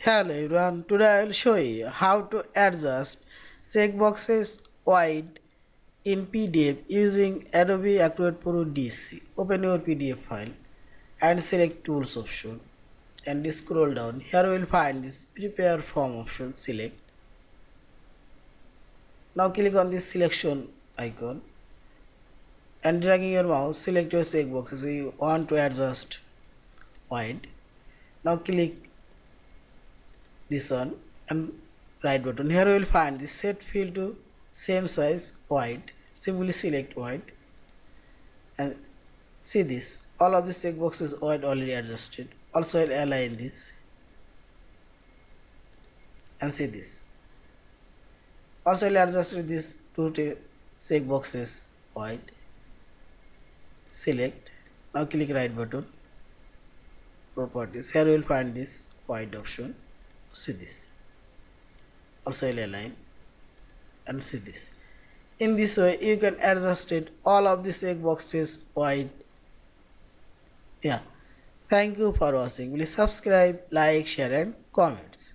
Hello everyone, today I will show you how to adjust checkboxes wide in PDF using Adobe Acrobat Pro DC. Open your PDF file and select Tools option and scroll down. Here you will find this Prepare Form option. Select. Now click on this selection icon and dragging your mouse, select your checkboxes you want to adjust wide. Now click this one and right button. Here you will find the set field to same size wide. Simply select wide and see this. All of these checkboxes wide already adjusted. Also I'll align this and see this. Also I'll adjust these two checkboxes wide. Select. Now click right button. Properties. Here you will find this wide option. See this. Also I'll align and see this. In this way you can adjust it all of the checkboxes wide. Yeah. Thank you for watching. Please subscribe, like, share and comments.